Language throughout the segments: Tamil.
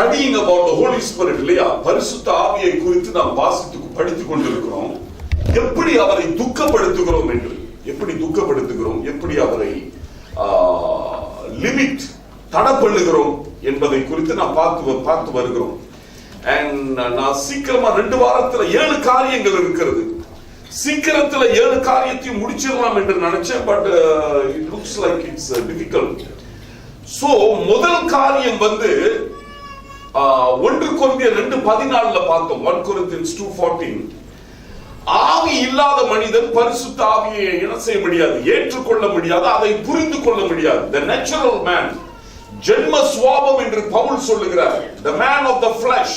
studying about the Holy Spirit இல்லையா? பரிசுத்த ஆவியை குறித்து நாம் படித்துக் கொண்டிருக்கிறோம். எப்படி அவரை துக்கப்படுத்துகிறோம் என்று, எப்படி துக்கப்படுத்துகிறோம், எப்படி அவரை லிமிட் தடப்படுகிறோம் என்பதை குறித்து நாம் பார்த்து வருகிறோம். நான் சீக்கிரமா 2 வாரத்துல 7 காரியங்கள் இருக்கிறது. சீக்கிரத்துல 7 காரியத்தையும் முடிச்சிடலாம் என்று நினைச்சேன். But it looks like it's difficult. So முதல் காரியம் வந்து 1 கொரிந்தியர் 2:14 பார்த்தோம். 1 Corinthians 2:14. ஆவி இல்லாத மனிதன் பரிசுத்த ஆவியை என்ன செய்ய முடியாது, ஏற்றுக்கொள்ள முடியாது, அதை புரிந்து கொள்ள முடியாது. The natural man, ஜென்ம சுவாபம் என்று பவுல் சொல்லுகிறார். The man of the flesh,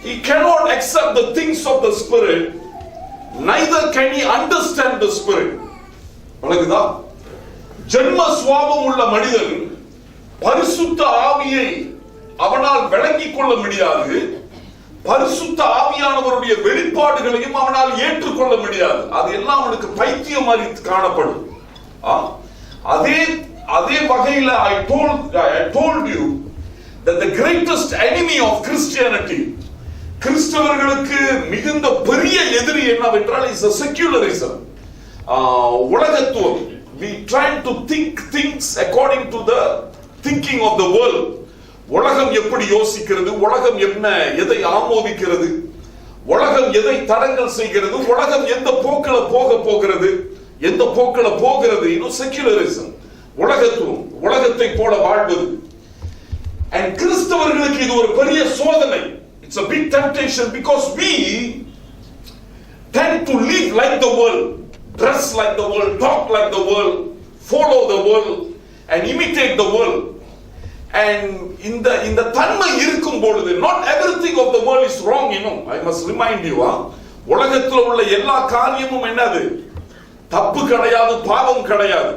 he cannot accept the things of the spirit, neither can he understand the spirit. வணங்குதா? ஜென்ம சுவாபம் உள்ள மனிதன் பரிசுத்த ஆவியை அவனால் விளங்கிக் கொள்ள முடியாது, பரிசுத்த ஆவியானவருடைய வெளிப்பாடுகளையும் அவனால் ஏற்றுக்கொள்ள முடியாது. அது எல்லாம் அவனுக்கு பைத்தியம் மாதிரி காணப்படும். அதே வகையில் I told you that the greatest enemy of Christianity, கிறிஸ்தவர்களுக்கு மிகுந்த பெரிய எதிரி என்னவென்றால் is a secularism, உலகத்துவம். We try to think things according to the thinking of the world. உலகம் எப்படி யோசிக்கிறது, உலகம் எதை ஆமோதிக்கிறது, உலகம் எதை தடங்கல் செய்கிறது, உலகம் எந்த போக்கில போகிறது, எந்த போக்கில போகிறது, செக்யுலரிசம், உலகத்துவம், உலகத்தை போல வாழ்வது. And கிறிஸ்தவர்களுக்கு இது ஒரு பெரிய சோதனை. It's a big temptation because we tend to live like the world, dress like the world, talk like the world, follow the world and imitate the world. And இந்த தன்மை இருக்கும் பொழுது, not everything of the world is wrong, I must remind you. உலகத்தில் உள்ள எல்லா காரியமும் என்னது, தப்பு கிடையாது, பாவம் கிடையாது.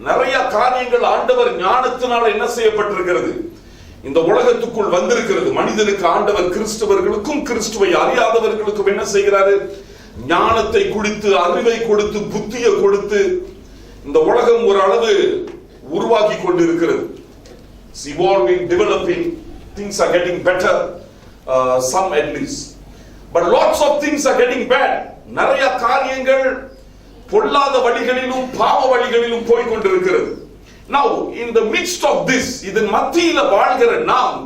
நிறைய காரியங்கள் ஆண்டவர் ஞானத்தினால என்ன செய்யப்பட்டிருக்கிறது, இந்த உலகத்துக்குள் வந்திருக்கிறது. மனிதனுக்கு ஆண்டவர் கிறிஸ்தவர்களுக்கும் கிறிஸ்துவை அறியாதவர்களுக்கும் என்ன செய்கிறாரு, ஞானத்தை கொடுத்து, அறிவை கொடுத்து, புத்தியை கொடுத்து இந்த உலகம் ஒரு அளவு உருவாக்கி கொண்டிருக்கிறது. It's evolving, developing, things are getting better, some at least, but lots of things are getting bad. நிறைய காரியங்கள் பொல்லாத வழிகளிலும் பாவ வழிகளிலும் போய் கொண்டிருக்கிறது. Now in the midst of this, இதன் மத்தியில வாழ்கிற நாம்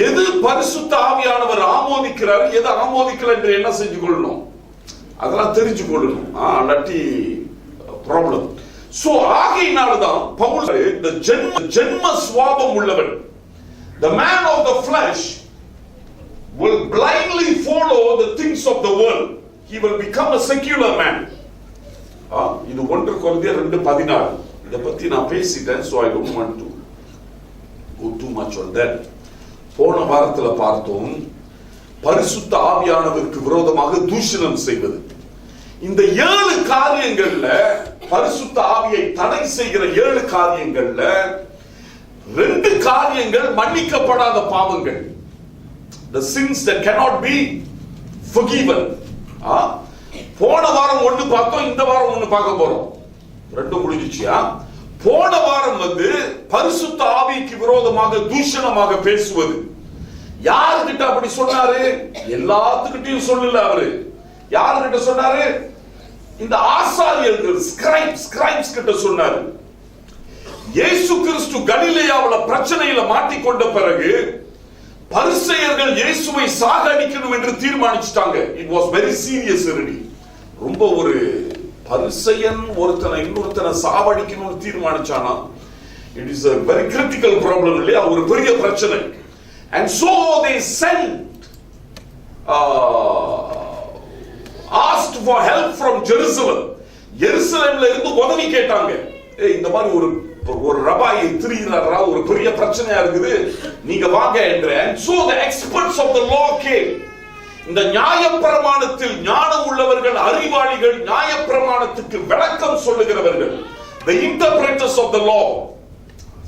எது பரிசுத்த ஆவியானவர் ஆமோதிக்கிறார், எது ஆமோதிக்கல என்று என்ன செஞ்சு கொள்ளணும், அதெல்லாம் தெரிஞ்சு கொள்ளணும். அல்லாட்டி ப்ராப்ளம். சோ ஆகையினால்தான் பவுல் இந்த ஜென்ம சுவாபம் உள்ளவன், the man of the flesh will blindly follow the things of the world. He will become a secular man. இது 1 கொரிந்தியர் 2:14. இத பத்தி நான் பேசிட்டேன். so I don't want to go too much on that. போன வாரத்துல பார்த்தோம் பரிசுத்த ஆவியானவருக்கு விரோதமாக தூஷணம் செய்வது. இந்த 7 காரியங்கள்ல, பரிசுத்த ஆவியை தடை செய்கிற 7 காரியங்கள்ல 2 காரியங்கள் மன்னிக்கப்படாத பாவங்கள், the sins that cannot be forgiven. போன வாரம் 1 பார்த்தோம், இந்த வாரம் 1 பார்க்க போறோம். 2 முடிஞ்சிச்சியா? போன வாரம் வந்து பரிசுத்த ஆவிக்கு விரோதமாக தூஷணமாக பேசுவது. யாருக்கிட்ட அப்படி சொன்னாரு? எல்லாத்துக்கிட்டையும் சொல்லல. அவரு யாருக்கிட்ட சொன்னாரு? இந்த ஆசாரியர்கள், ஸ்கிரைப்ஸ் கிட்ட சொன்னாரு. இயேசு கிறிஸ்து கலிலேயாவுல பிரச்சனையில மாட்டிக்கொண்ட பிறகு பரிசேயர்கள் இயேசுவை சாகடிக்கணும் என்று தீர்மானிச்சிட்டாங்க. It was very serious. ரொம்ப ஒரு பரிசேயன் இன்னொருத்தனை சாவடிக்கணும்னு தீர்மானிச்சானா, it is a very critical problem இல்லையா, ஒரு பெரிய பிரச்சனை. And so they sent asked for help from Jerusalem. எருசலேம்ல இருந்து உதவி கேட்டாங்க. இந்த மாதிரி ஒரு ரபாய் திரியிறாரா, ஒரு பெரிய பிரச்சனையா இருக்குது, நீங்க வாங்க என்று. And so the experts of the law came. இந்த நியாயப்பிரமாணத்தில் ஞானம் உள்ளவர்கள், அறிவாளிகள், நியாயப்பிரமாணத்துக்கு விளக்கம் சொல்லுகிறவர்கள், the interpreters of the law,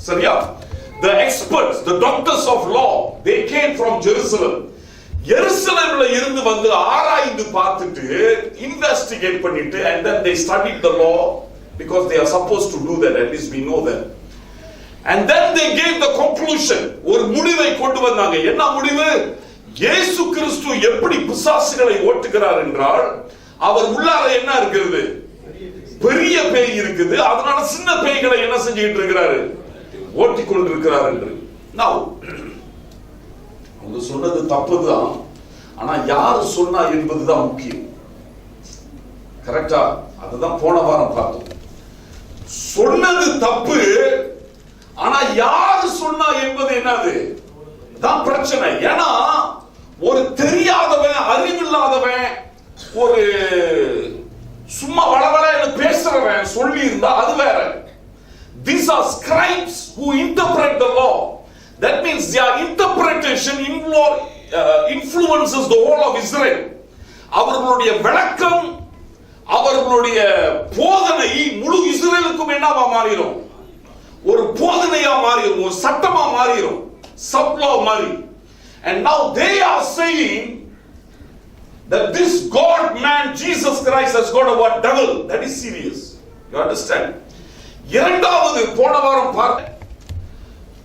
சரியா, the experts, the doctors of law, they came from Jerusalem. எருசலேம்ல இருந்து வந்து ஆராய்ந்து பார்த்துட்டு, இன்வெஸ்டிகேட் பண்ணிட்டு, and then they studied the law because they are supposed to do that, at least we know that. And then they gave the conclusion. ஒரு முடிவை கொண்டு வந்தாங்க. என்ன முடிவு? இயேசு கிறிஸ்து எப்படி பிசாசுகளை ஓட்டுகிறார் என்றால், அவர் உள்ளார என்ன இருக்கிறது? பெரிய பேய் இருக்குது. அதனால சின்ன பேய்களை என்ன செஞ்சிட்டு இருக்கிறாரு? ஓட்டிக் கொண்டிருக்கிறார் என்று. Now அவங்க சொன்னது தப்புதான். ஆனா யாரு சொன்னா என்பதுதான் முக்கியம். கரெக்டா? அதுதான் போன வாரம் பார்த்தோம். சொன்னது தப்பு, ஆனா யாரு சொன்னா என்பது என்னது தான் பிரச்சனை. ஏன்னா ஒரு தெரியாதவன், அறிவில்லாதவன், ஒரு சும்மா வளவளன்னு பேசுறவன் சொல்லி இருந்தா அது வேற. These are scribes who interpret the law. That means their interpretation influences the whole of Israel. அவர்களுடைய விளக்கம், அவர்களுடைய போதனை முழு இஸ்ரேலுக்கும் என்னவா மாறிடும்? ஒரு போதனையா மாறிடும், ஒரு சட்டமா மாறிடும், சப்லா மாறி. And now they are saying that this God man Jesus Christ has got a what? Devil. That is serious. You understand? இரண்டாவது போன வாரம் பார்த்த,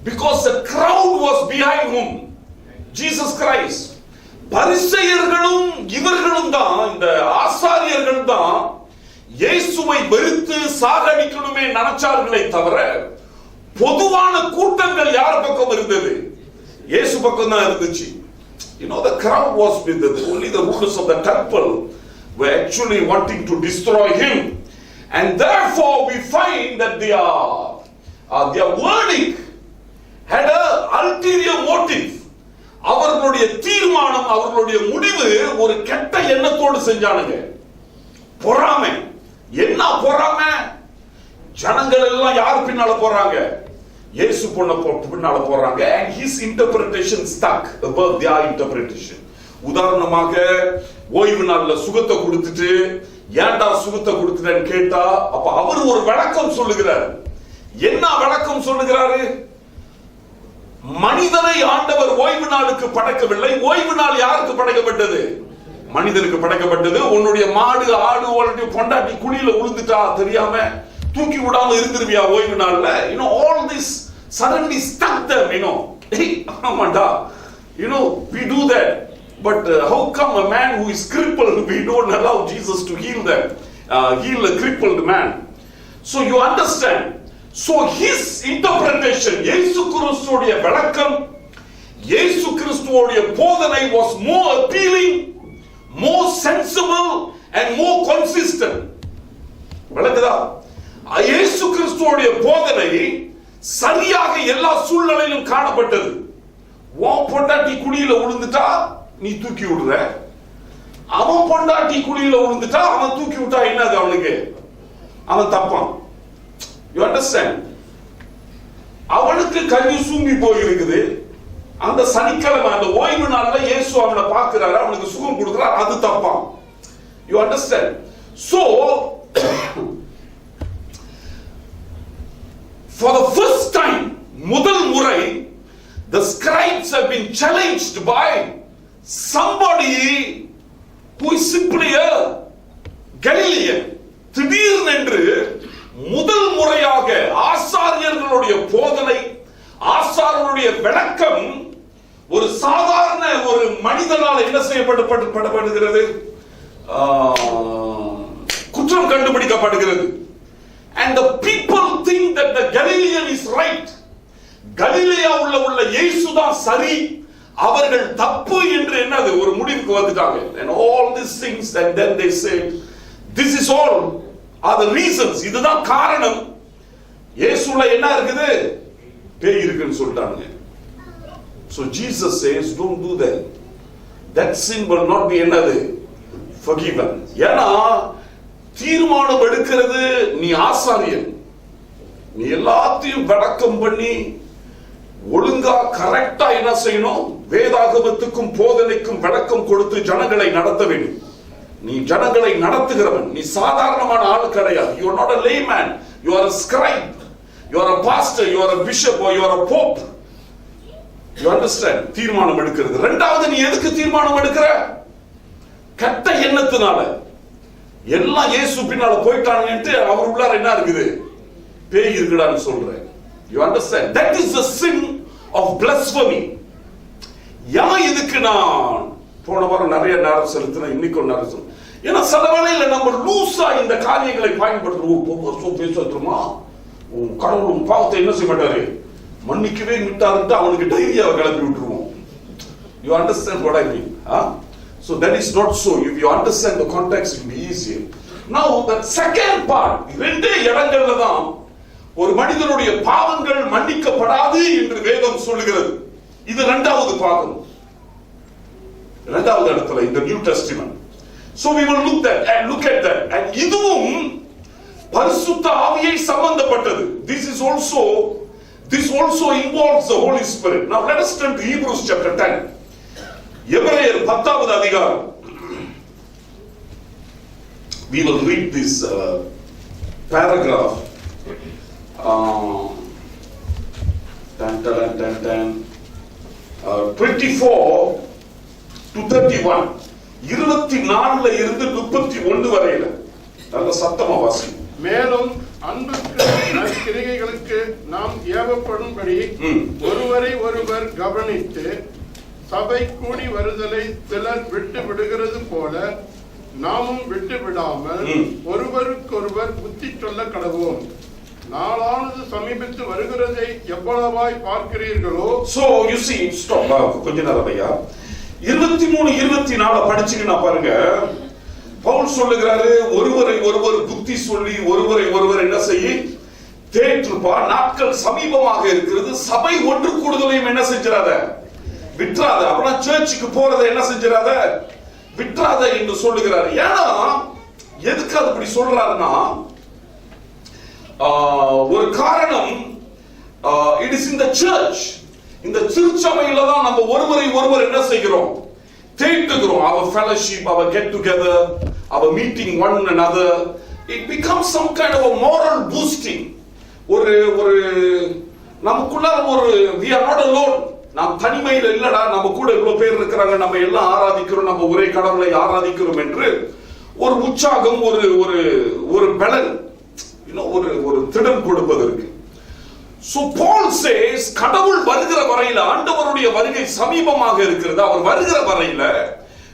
because the crowd was behind whom? Jesus Christ. பரிசேயர்களும் இவர்களும் தான், இந்த ஆசாரியர்கள் தான் இயேசுவை வெறுத்து சாகடிக்கணுமே நினைச்சார்களே தவிர, பொதுவான கூட்டங்கள் யார் பக்கம் இருந்தது? இயேசு பக்கம் தான் இருந்துச்சு. You know, the crowd was with them. Only the rulers of the temple were actually wanting to destroy him. And therefore we find that their verdict had an ulterior motive. அவர்களுடைய தீர்மானம், அவர்களுடைய முடிவு ஒரு கெட்ட எண்ணத்தோடு செஞ்சானுங்க. பொறாமை. என்ன பொறாமை? ஜனங்கள் எல்லாம் யார் பின்னால போறாங்க? இயேசு பின்னால போறாங்க. And his interpretation stuck above their interpretation. உதாரணமாக ஓய்வு நாள்ல சுகத்தை கொடுத்துட்டு, ஏன்டா சுகத்தை கொடுத்துட்டேன்னு கேட்டா, அப்ப அவர் ஒரு விளக்கம் சொல்லுகிறார். என்ன விளக்கம் சொல்லுகிறாரு? மனிதனை ஆண்டவர் ஓய்வு நாளுக்கு படைக்கவில்லை. ஓய்வு நாள் யாருக்கு படைக்கப்பட்டது? மனிதனுக்கு படைக்கப்பட்டது. உன்னுடைய மாடு, ஆடு, ஓலட்டி, பொண்டாட்டி குழியில உளுந்துட்டா தெரியாம தூக்கி விடாம இருந்துருவியா ஓய்வு நாள்ல? all this suddenly stuck them. ஆமாண்டா, we do that. But how come a man who is crippled, we don't allow Jesus to heal them, heal a crippled man? So you understand. So his interpretation, இயேசு கிறிஸ்துவோட விளக்கம், இயேசு கிறிஸ்துவோட போதனை was more appealing, more sensible and more consistent. விளக்குதா? இயேசு கிறிஸ்துவோட போதனை சரியாக எல்லா சூழ்நிலையிலும் காணப்பட்டது. உன் பொண்டாட்டி குழியில விழுந்துட்டா நீ தூக்கி விடுற, அவன் பொண்டாட்டி குழியில விழுந்துட்டா அவன் தூக்கி விட்டா என்னது? அவனுக்கு அவன் தப்பான். You understand? அவனுக்கு கை சூம்பி போயிருக்குது. அந்த சனிக்கிழமை, அந்த ஓய்வு நாள்ல இயேசு அவனை பார்க்கிறாரு, அவனுக்கு சுகம் கொடுக்கிறார், அது தப்பான். You understand? So for the first time, முதல் முறை, the scribes have been challenged by somebody who is simply a Galilean. திடீர்னென்று முதல் முறையாக ஆசாரியர்களுடைய போதனை, ஆசாரியர்களுடைய விளக்கம் ஒரு சாதாரண ஒரு மனிதனால் என்ன செய்யப்படுகிறது? குற்றம் கண்டுபிடிக்கப்படுகிறது. And the people think that the Galilean is right. கலிலேயா உள்ள இயேசுதான் சரி, அவர்கள் தப்பு என்று என்னது ஒரு முடிவுக்கு வந்துட்டாங்க. And all these things, and then they said, this is all are the reasons. இதுதான் காரணம். இயேசுல என்ன இருக்குது? பேய் இருக்குன்னு சொல்லிட்டாங்க. So Jesus says, don't do that. That sin will not be என்னது? Forgiven. ஏன்னா தீர்மானம் எடுக்கிறது நீ ஆசாரியன். நீ எல்லாத்தையும் விளக்கம் பண்ணி ஒழுங்கா கரெக்டா என்ன செய்யணும்? வேதாகமத்துக்கும் போதனைக்கும் விளக்கம் கொடுத்து ஜனங்களை நடத்த வேண்டும். நீ ஜனங்களை நடத்துகிறவன். நீ சாதாரணமான ஆள் கிடையாது. You are not a layman. You are a scribe. You are a pastor. You are a bishop or you are a pope. You understand? தீர்மானம் எடுக்கிறது. இரண்டாவது, நீ எதுக்கு தீர்மானம் எடுக்கிற? கெட்ட எண்ணத்தினால. எல்லாம் இயேசு பின்னால போயிட்டாங்கன்ட்டு அவர் உள்ளார என்ன இருக்குது? பேய் இருக்குடான்னு சொல்றேன். You understand? That is the sin of blasphemy. இதுக்கு நான் போன வாரம் நிறைய நேரம் செலுத்தினேன், இன்னைக்கு நேரம். ஏன்னா சில வேளையில நம்ம லூசா இந்த காரியங்களை பயன்படுத்துவோம். பேசுமா கடவுள் பாவத்தை என்ன செய்ய மாட்டாரு, மன்னிக்கவே விட்டாருட்டு அவனுக்கு தைரியம் கிளப்பி விட்டுருவோம். You understand what I mean? So that is not so. If you understand the context, it will be easier. Now that second part, ரெண்டே இடங்கள்ல தான் ஒரு மனிதனுடைய பாவங்கள் மன்னிக்கப்படாது என்று வேதம் சொல்லுகிறது. இது இரண்டாவது பாகம், இரண்டாவது இடத்துல இந்த new டெஸ்டிமென்ட். So we will look at that. And இதுவும் பரிசுத்த ஆவியை சம்பந்தப்பட்டது. This also involves the Holy Spirit. Now let us turn to Hebrews chapter 10. எபிரேயர் 10வது அதிகாரம். We will read this paragraph. 24 to 31. 24ல இருந்து 31 வரையில நல்ல சத்தமா வாசி. மேலும் அன்புக்கு நற்கிரியைகளுக்கு நாம் ஏவப்படும்படி ஒருவரை ஒருவர் கவனித்து சபை கூடி வருதலை சிலர் விட்டு விடுகிறது போல நாமும் விட்டு விடாமல் ஒருவருக்கொருவர் புத்தி சொல்ல கடவோம். நாளானது சமீபத்து வருகிறதை எவ்வளவாய் பார்க்கிறீர்களோ. So you see, stop கொஞ்ச நேரம் ஐயா. 23 24 படிச்சீங்கன்னா பாருங்க, பவுல் சொல்லுகிறாரு ஒருவரை ஒருவர் புத்தி சொல்லி ஒருவரை ஒருவர் என்ன செய்ய தேற்றுப்பா, நாட்கள் சமீபமாக இருக்கிறது, சபை ஒன்று கூடுதலையும் என்ன செஞ்சிராத விட்டுறாத, அப்படின்னா சர்ச்சுக்கு போறதை என்ன செஞ்சிராத விட்டுறாத என்று சொல்லுகிறார். ஏன்னா எதுக்கு அது இப்படி சொல்றாருன்னா ஒரு காரணம், it is in the search, இந்த திருச்சபையில தான் நம்ம ஒருவரை ஒருவர் என்ன செய்கிறோம் தேற்றுகிறோம். our fellowship, our get together, our meeting one another, it becomes some kind of a moral boosting. ஒரு நமக்குள்ள ஒரு we are not alone, நாம் தனிமையில் இல்லடா, நம்ம கூட இவ்வளவு பேர் இருக்கிறாங்க, நம்ம எல்லாம் ஆராதிக்கிறோம், நம்ம ஒரே கடவுளை ஆராதிக்கிறோம் என்று ஒரு உற்சாகம், ஒரு பலன், ஒரு திடன் கொடுப்பதற்கு. So Paul says கடவுள் வருகிற வரையில, ஆண்டவருடைய வருகை சமீபமாக இருக்கிறது, அவர் வருகிற வரையில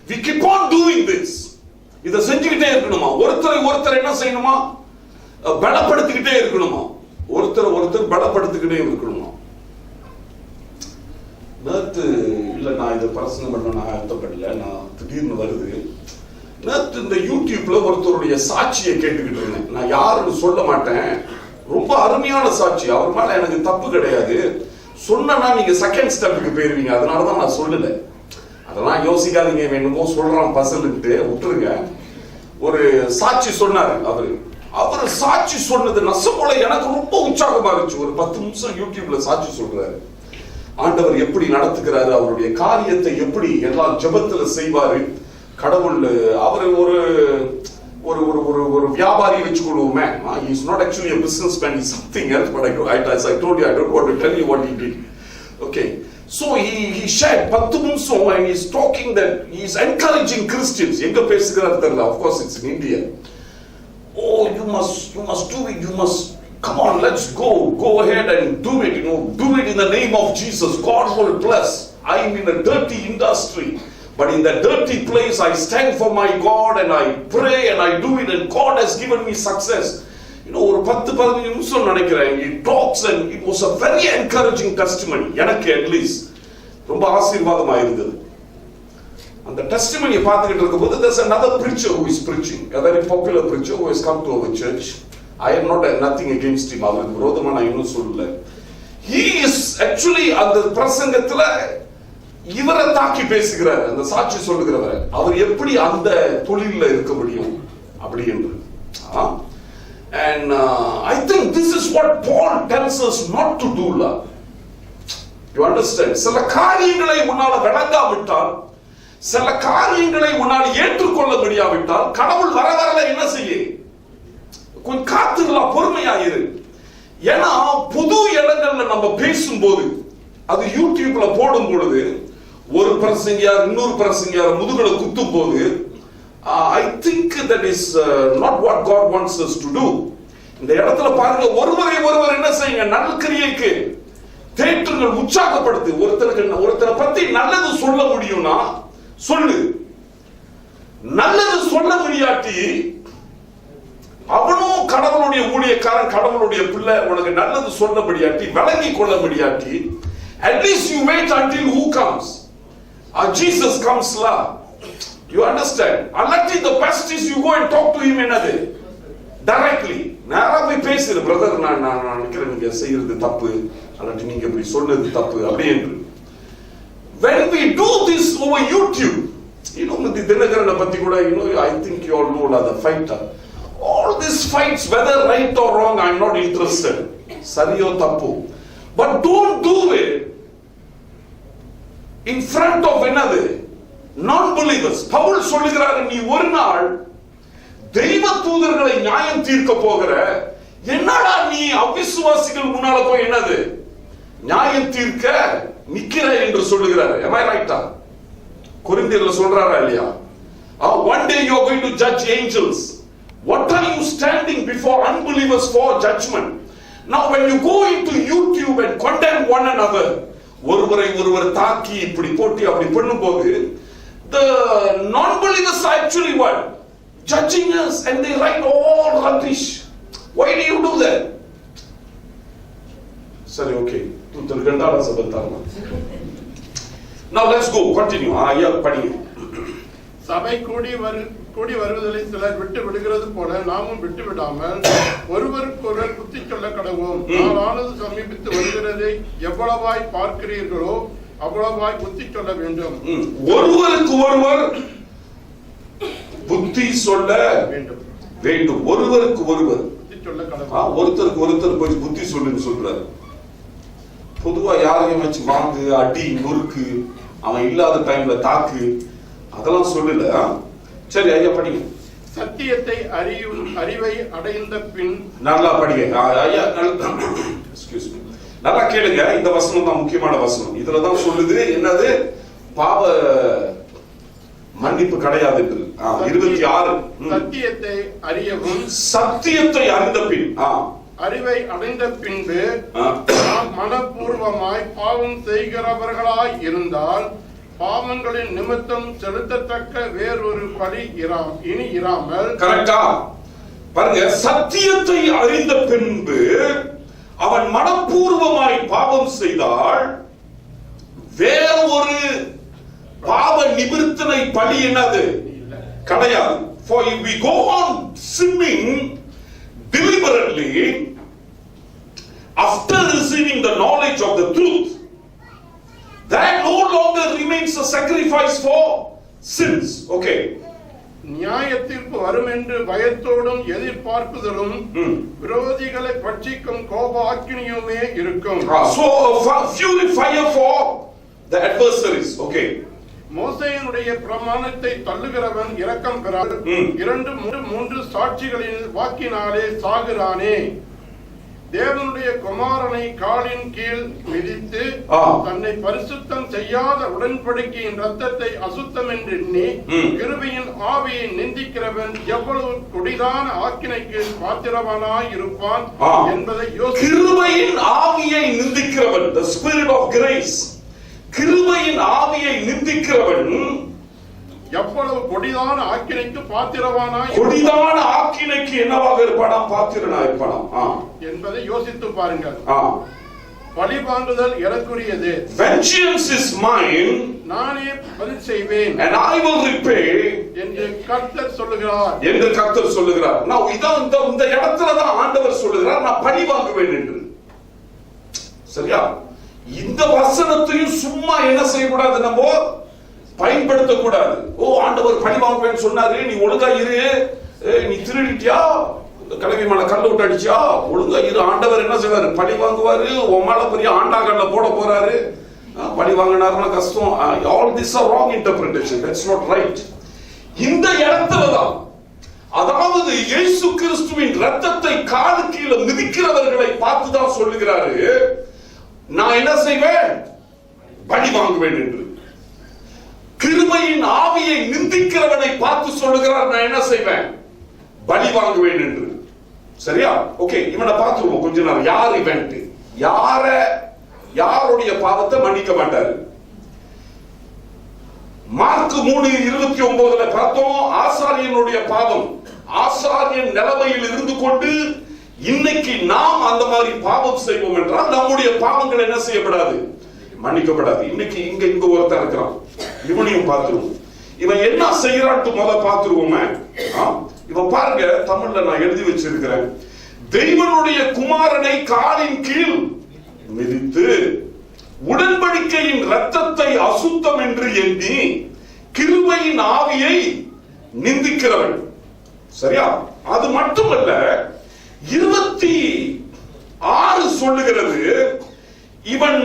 we keep on doing this. இத செஞ்சுக்கிட்டே இருக்கணுமா, ஒருத்தர் என்ன செய்யணுமா, பலப்படுத்திக்கிட்டே இருக்கணுமா, ஒருத்தர் பலப்படுத்திக்கிட்டே இருக்கணுமா. நேத்து இல்ல நான் இதை பிரசங்கம் பண்ண நான் அர்த்தப்படல, நான் திடீர்னு வருது. நேத்து இந்த யூடியூப்ல ஒருத்தருடைய சாட்சியை கேட்டுக்கிட்டு இருந்தேன். நான் யாருன்னு சொல்ல மாட்டேன், ரொம்ப அருமையான சாட்சி, அவர் மேல எனக்கு தப்பு கிடையாது. சொன்னா நீங்க செகண்ட் ஸ்டெப்புக்கு போயிருவீங்க, அதனாலதான் நான் சொல்லல. அதெல்லாம் யோசிக்காதீங்க, வேணுமோ சொல்றான் பசல்ட்டு விட்டுருங்க. ஒரு சாட்சி சொன்னாரு, அவர் சாட்சி சொன்னது நசமோல எனக்கு ரொம்ப உற்சாகமா இருந்துச்சு. ஒரு 10 நிமிஷம் யூடியூப்ல சாட்சி சொல்றாரு, ஆண்டவர் எப்படி நடத்துகிறாரு, அவருடைய காரியத்தை எப்படி எல்லாம் ஜெபத்துல செய்வாரு, கடவுள் அவர் ஒரு வியாபாரி வச்சுக்கொள்வோமே. He is not actually a businessman, he is something else, but as I told you, I don't want to tell you what he did. Okay, so he shared 10 நிமிஷம் and he is talking that he is encouraging Christians. எங்க பேசுகிறார் தெரியல, of course it's in India. Oh, you must do it, you must, come on, let's go ahead and do it, do it in the name of Jesus, God will bless. I am in a dirty industry, but in that dirty place I stand for my God and I pray and I do it and God has given me success. ஒரு 10-15 நிமிஷம் நினைக்கிறேன். He talks and it was a very encouraging testimony. எனக்கு at least ரொம்ப ஆசீர்வாதமா இருந்தது. அந்த டெஸ்டிமனியை பார்த்துக்கிட்டு இருக்கும்போது there's another preacher who is preaching, a very popular preacher who has come to our church. I am not nothing against him, அவருக்கு விரோதமா நான் இன்னும் சொல்லல. He is actually அந்த பிரசங்கத்துல இவரை தாக்கி பேசுகிறார், அந்த சாட்சி சொல்லுகிறவர், அவர் எப்படி அந்த தொழில இருக்க முடியும் அப்படி என்று. And I think this is what Paul tells us not to do. You understand? சில காரியங்களை உன்னால விளங்காவிட்டால், சில காரியங்களை உன்னால் ஏற்றுக்கொள்ள முடியாவிட்டால், கடவுள் வரல என்ன செய்ய, கொஞ்சம் காத்துக்கலாம், பொறுமையாயிரு. ஏன்னா புது இடங்கள்ல நம்ம பேசும்போது, அது யூடியூப்ல போடும் பொழுது ஒரு பிரசங்கியார் இன்னொரு பிரசங்கியார் முதுகுல குத்தும் போது, I think that is not what God wants us to do. இந்த இடத்துல பாருங்க, ஒருவரை ஒருவர் என்ன செய்யுங்க, நல்கிரியைக்கு தேற்றுங்கள், உற்சாகப்படுத்து. ஒருத்தரை பத்தி நல்லது சொல்ல முடியும்னா சொல்லு. நல்லது சொல்ல முடியாட்டி, அவனும் கடவுளுடைய ஊழியக்காரன், கடவுளுடைய பிள்ளை, உனக்கு நல்லது சொல்ல முடியாட்டி, விளங்கி கொள்ள முடியாட்டி, at least you wait until who comes? Jesus comes la. You understand? Unless the best is you go and talk to him என்னது directly. நேரா போய் பேசுற, பிரதர் நான் நினைக்கிறேன் நீங்க செய்யறது தப்பு, அல்லது நீங்க இப்படி சொன்னது தப்பு அப்படி என்று. When we do this over YouTube, you know, the Dinakaran பத்தி கூட, you know, I think you all know the fighter. All these fights, whether right or wrong, I'm not interested. சரியோ தப்பு. But don't do it in front of another non-believers. Pavul சொல்லுகிறார், நீ ஒரு நாள் தெய்வ தூதர்களை நியாயம் தீர்க்க போகிற, என்னடா நீ அவிசுவாசிகள் முன்னால போய் என்னது நியாயம் தீர்க்க நிக்கிற என்று சொல்லுகிறார். Am I right? கொரிந்தியர்ல சொல்றாரா இல்லையா? One day you are going to judge angels. What are you standing before unbelievers for judgment? Now when you go into YouTube and condemn one another, ஒருவரை ஒருவர் தாக்கி இப்படி போட்டி அப்படி பண்ணும்போது, the non-believers are actually what? Judging us, and they write all rubbish. Why do you do that? Sorry, okay. Now let's go, continue. படிங்க. சபை கூடி வருவதில் சிலர் விட்டு விடுகிறது போல நாமும் விட்டு விடாமல் ஒருவருக்கொருவர் புத்தி சொல்ல கடவோம். நாளானது சமீபித்து வருகிறதை எவ்வளவாய் பார்க்கிறீர்களோ அவ்வளவாய் புத்தி சொல்ல வேண்டும். ஒருவருக்கு ஒருவர் புத்தி சொல்ல வேண்டும். ஒருவருக்கு ஒருவர் புத்தி சொல்ல கடவோம். ஒருத்தருக்கு ஒருத்தர் போய் புத்தி சொல்லுன்னு சொல்றாரு. பொதுவா யாரையும் வச்சு வாங்கு, அடி, நொறுக்கு, அவன் இல்லாத டைம்ல தாக்கு, அதெல்லாம் சொல்லல. சரி ஐயா படிங்க. சத்தியத்தை அறிவை அடைந்த பின். நல்லா படிங்க ஐயா. எக்ஸ்கியூஸ் மீ, நல்லா கேளுங்க. இந்த வசனம் தான் முக்கியமான வசனம். இதுலதான் சொல்லுது என்னது, பாவ மன்னிப்பு கிடையாது என்று. 26. சத்தியத்தை அறியவும், சத்தியத்தை அறிந்த பின், அறிவை அடைந்த பின்பு நாம் மனப்பூர்வமாய் பாவம் செய்கிறவர்களாய் இருந்தால் பாவங்களின் நிமித்தம் செலுத்தத்தக்க வேறொரு பலி இனி இராமல். கரெக்டா பாருங்க, சத்தியத்தை அறிந்த பின்பு அவன் மனப்பூர்வமாய் பாவம் செய்தால் வேற ஒரு பாவ நிவர்த்தனை பலி என்னது கிடையாது. For if we go on sinning deliberately after receiving the knowledge of the truth, that no longer remains a sacrifice for sins. Okay. நியாயத்திற்கு வரும் என்று பயத்தோடும் எதிர்பார்ப்புதலும் விரோதிகளை பட்சிக்கும் கோப அக்கினியுமே இருக்கும். So a fury fire for the adversaries. Okay. மோசேயினுடைய பிரமாணத்தை தள்ளுகிறவன் இரக்கம் பெறார். 2-3 சாட்சிகளின் வாக்கினாலே சாகிறானே. தேவனுடைய குமாரனை காலின் கீழ் மிதித்து தன்னை பரிசுத்தம் செய்யாத உடன்படிக்கையின் ரத்தத்தை அசுத்தம் என்று எண்ணி கிருபையின் ஆவியை நிந்திக்கிறவன் எவ்வளவு கொடிதான ஆக்கினைக்கு பாத்திரவானாய் இருப்பான் என்பதை கிருபையின் ஆவியை நிந்திக்கிறவன், the spirit of grace, கிருபையின் ஆவியை நிந்திக்கிறவன் எவ்வளவு கொடிதான ஆக்கினைக்கு பாத்திரவானாய், கொடிதான ஆக்கினைக்கு என்னவாக இருப்பானா, பாத்திரனா இருப்பானா என்பதை யோசித்து பாருங்கள். பழி வாங்குதல் எனக்குரியது. Vengeance is mine, நானே பதில் செய்வேன், and I will repay என்று கர்த்தர் சொல்லுகிறார். என்று கர்த்தர் சொல்லுகிறார். நான் இந்த இடத்துல தான் ஆண்டவர் சொல்லுகிறார், நான் பழி வாங்குவேன் என்று. சரியா? இந்த வசனத்தையும் சும்மா என்ன செய்யக்கூடாது, நம்ம பயன்படுத்தக்கூடாது. ஆண்டவர் பழி வாங்குவேன்னு சொன்னாரு, நீ ஒழுங்கா இரு, நீ திருடிட்டியா, கிளவி மேல கல்ல விட்டு அடிச்சியா, ஒழுங்கா இரு. ஆண்டவர் என்ன செய்வாரு, பழி வாங்குவாரு. உன் மேல பெரிய ஆண்டாங்கல்ல போட போறாரு. பழி வாங்கினாருன்னா கஷ்டம். All these are wrong interpretation. That's not right. இந்த இடத்துலதான், அதாவது இயேசு கிறிஸ்துவின் ரத்தத்தை காது கீழே மிதிக்கிறவர்களை பார்த்துதான் சொல்லுகிறாரு, நான் என்ன செய்வேன், பழி வாங்குவேன் என்று. கிருபையின் ஆவியை நிந்திக்கிறவனை பார்த்து சொல்லுகிறார், நான் என்ன செய்வேன், பலி வாங்குவேன் என்று. சரியா? ஓகே, இவனை பார்த்துருவோம் கொஞ்ச நேரம். யார் இவன்? யாருடைய பாவத்தை மன்னிக்க மாட்டாரு? மார்க் 3:29 பார்த்தோம். ஆசாரியனுடைய பாவம், ஆசாரியன் நிலைமையில் இருந்து கொண்டு இன்னைக்கு நாம் அந்த மாதிரி பாவம் செய்வோம் என்றால் நம்முடைய பாவங்கள் என்ன செய்யப்படாது? மன்னிக்கப்படாது. இன்னைக்கு இங்க ஒருத்தன் இருக்கிறான், இவனையும் பார்த்துருவோம். இவன் என்ன செய்யறான்ட்டு முதல்ல பார்த்துருவோமே. இவன் பாருங்க, தமிழ்ல நான் எழுதி வச்சிருக்கிறேன். தெய்வனுடைய குமாரனை காலின் கீழ் மிதித்து உடன்படிக்கையின் இரத்தத்தை அசுத்தம் என்று எண்ணி கிருபையின் ஆவியை நிந்திக்கிறவன். சரியா? அது மட்டுமல்ல, 26 சொல்லுகிறது, இவன்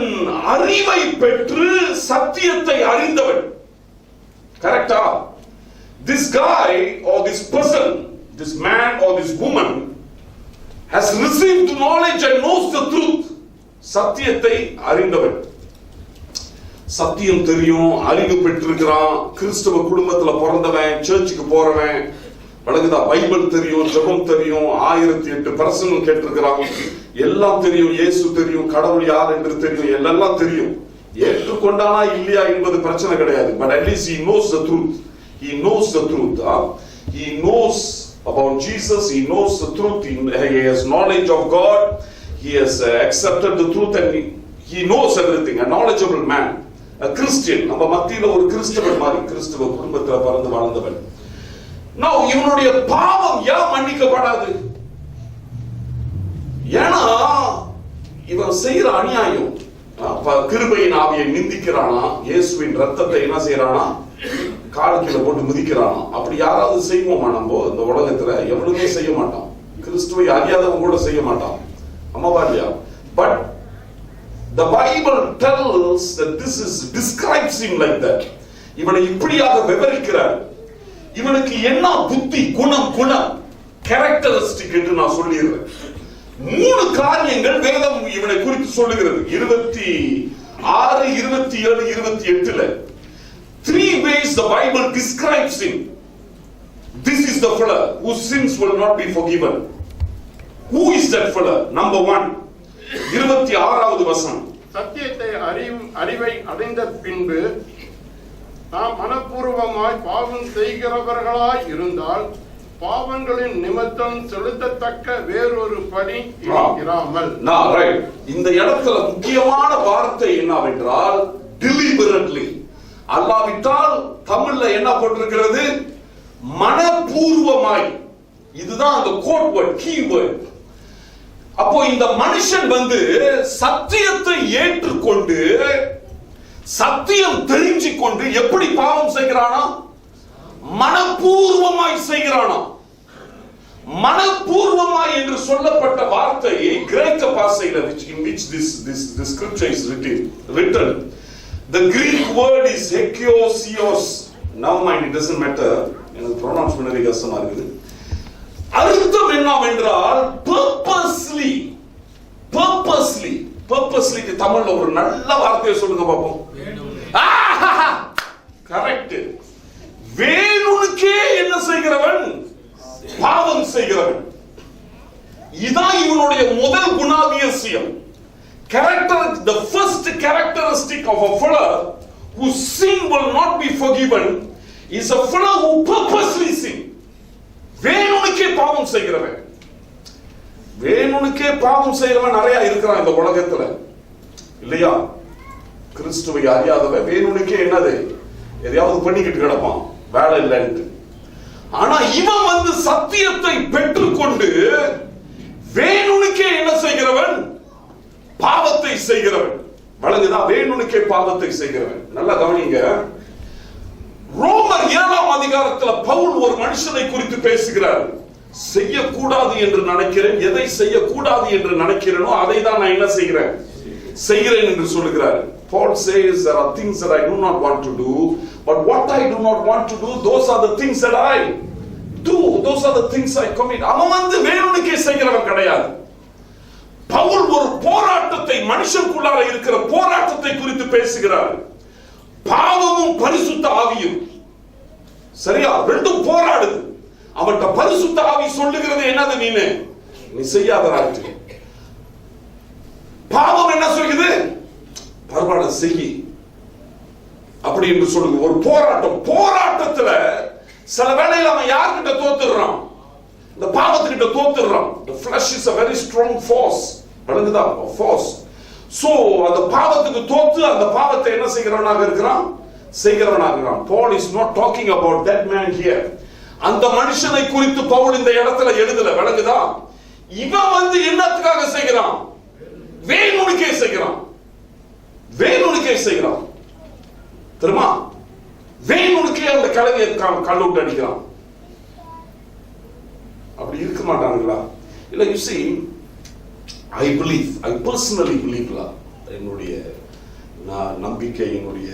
அறிவை பெற்று சத்தியத்தை அறிந்தவன். கரெக்டா? This guy or this person, this man or this woman has received knowledge and knows the truth. சத்தியத்தை அறிந்தவன். சத்தியம் தெரியும், அறிவு பெற்றிருக்கிறான், கிறிஸ்தவ குடும்பத்துல பிறந்தவன், சர்ச்சுக்கு போறவன், வழங்குதா, பைபிள் தெரியும், ஜெபம் தெரியும், 1008 பிரசங்கம் கேட்டிருக்கிறான், எல்லாம் தெரியும், இயேசு தெரியும், கடவுள் யார் என்று தெரியும், எல்லாம் தெரியும். ஏற்றுக்கொண்டானா இல்லையா என்பது பிரச்சனை கிடையாது. But at least he knows the truth. He knows the truth. He knows about Jesus. He knows the truth. He has knowledge of God. He has accepted the truth and he knows everything. A knowledgeable man, a Christian. நம்ம மத்தியில ஒரு கிறிஸ்தவன் மாதிரி, கிறிஸ்தவ குடும்பத்துல பிறந்து வாழ்ந்தவன். Now இவனுடைய பாவம் ஏன் மன்னிக்கப்படாது? ஏன்னா இவன் செய்யற அநியாயம். கிருபையின் ஆவியை நிந்திக்கிறானா, இயேசுவின் ரத்தத்தை என்ன செய்யறானா, காலுக்கீழ போட்டு மிதிக்கிறானா. அப்படி யாராவது செய்வோமா? நம்ம இந்த உலகத்துல எவனுமே செய்ய மாட்டான். கிறிஸ்துவை அறியாதவங்க கூட செய்ய மாட்டான். அம்மாவா இல்லையா? But the Bible tells that this is describes him like that. இவனை இப்படியாக விவரிக்கிறார். இவனுக்கு என்ன புத்தி, குணம் கேரக்டரிஸ்டிக் என்று நான் சொல்லிடுறேன். 3 காரியங்கள் வேதம் இவனை குறித்து சொல்லுகிறது. 26, 27, 28ல 3 ways the Bible describes him. This is the fellow whose sins will not be forgiven. Who is that fellow? Number 1, 26வது வசனம். சத்தியத்தை அறிவை அடைந்த பின்பு நாம் மனப்பூர்வமாய் பாவம் செய்கிறவர்களாய் இருந்தால் பாவங்களின் நிமித்தம் செலுத்தத்தக்க வேறொரு பலி இராமல். இந்த இடத்துல முக்கியமான வார்த்தை என்னவென்றால் deliberately. அல்லாவிட்டால் தமிழ்ல என்ன போட்டிருக்கிறது? மனப்பூர்வமாய். இதுதான் அந்த கோட் வேர்ட், கீ வேர்ட். அப்போ இந்த மனுஷன் சத்தியத்தை ஏற்றுக்கொண்டு சத்தியம் தெரிஞ்சு கொண்டு எப்படி பாவம் செய்கிறானா? மனப்பூர்வமாய் செய்கிறானா? மனப்பூர்வமாய் என்று சொல்லப்பட்ட வார்த்தை கிரேக்க பாஷையில in which this scripture is written. The Greek word is hekiosios. Now mind, it doesn't matter. எனக்கு pronounce பண்ணவே கஷ்டமா இருக்குது. அர்த்தம் என்னவென்றால் purposely தமிழ்ல ஒரு நல்ல வார்த்தையை சொல்லுங்க பாப்போம். கரெக்ட். வேணும்னுக்கே என்ன செய்கிறவன்? பாவம் செய்கிறவன். இதான் இவனுடைய முதல் குணாதிசயம். The first characteristic of a fellow whose sin will not be forgiven is a fellow who purposely sin. வேணும்னுக்கே பாவம் செய்கிறவன். வேணும்னுக்கே பாவம் செய்கிறவன் நிறைய இருக்கிறான் இந்த உலகத்துல, இல்லையா? கிறிஸ்துவை அறியாதவன் வேணும்னுக்கே என்னது எதையாவது பண்ணிக்கிட்டு கிடப்பான், வேலை இல்லைன்ட்டு. ஆனா இவன் சத்தியத்தை பெற்றுக்கொண்டு வேணும்னுக்கே என்ன செய்கிறவன்? பாவத்தை செய்கிறவன். வழங்குதா? வேணும்னுக்கே பாவத்தை செய்கிறவன். நல்லா கவனிங்க. ரோமர் 7ஆம் அதிகாரத்துல பவுல் ஒரு மனுஷனை குறித்து பேசுகிறார். செய்யக்கூடாது என்று நினைக்கிறேன், எதை செய்யக்கூடாது என்று நினைக்கிறேனோ அதை தான் நான் என்ன செய்கிறேன்? செய்கிறேன் என்று சொல்லுகிறார். Paul says there are things that I do not want to do, but what I do not want to do, those are the things that I do. Those are the things I commit. அவன் வேணும்னுக்கே செய்கிறவன் கிடையாது. பவுல் ஒரு போராட்டத்தை, மனுஷனுக்குள்ளார இருக்கிற போராட்டத்தை குறித்து பேசுகிறார். பாவமும் பரிசுத்த ஆவியும், சரியா? ரெண்டும் போராடுது. அவன்கிட்ட பரிசுத்த ஆவி சொல்லுகிறது என்னது? நீனு நீ செய்யாதராட்டு. பாவம் என்ன சொல்லுது? பரவாயில்ல செய் அப்படி என்று சொல்லுங்க. ஒரு போராட்டத்துல சில வேளையில அவன் யார்கிட்ட தோத்துறான்? இந்த பாவத்துக்கிட்ட தோத்துறான். The flesh is a very strong force. விளங்குதா? force. So அந்த பாவத்துக்கு தோத்து அந்த பாவத்தை என்ன செய்கிறவனாக இருக்கிறான்? Paul is not talking about that man here. அந்த மனுஷனை குறித்து பவுல் இந்த இடத்துல எழுதல. விளங்குதா? இவன் என்னத்துக்காக செய்கிறான்? வேணுனுக்கே செய்கிறான். தெரியுமா? வேணுனுக்கே அந்த கலைஞை கல்லூட்டு அடிக்கிறான். அப்படி இருக்க மாட்டாங்களா? இல்ல, you see, I personally believe என்னுடைய நம்பிக்கை, என்னுடைய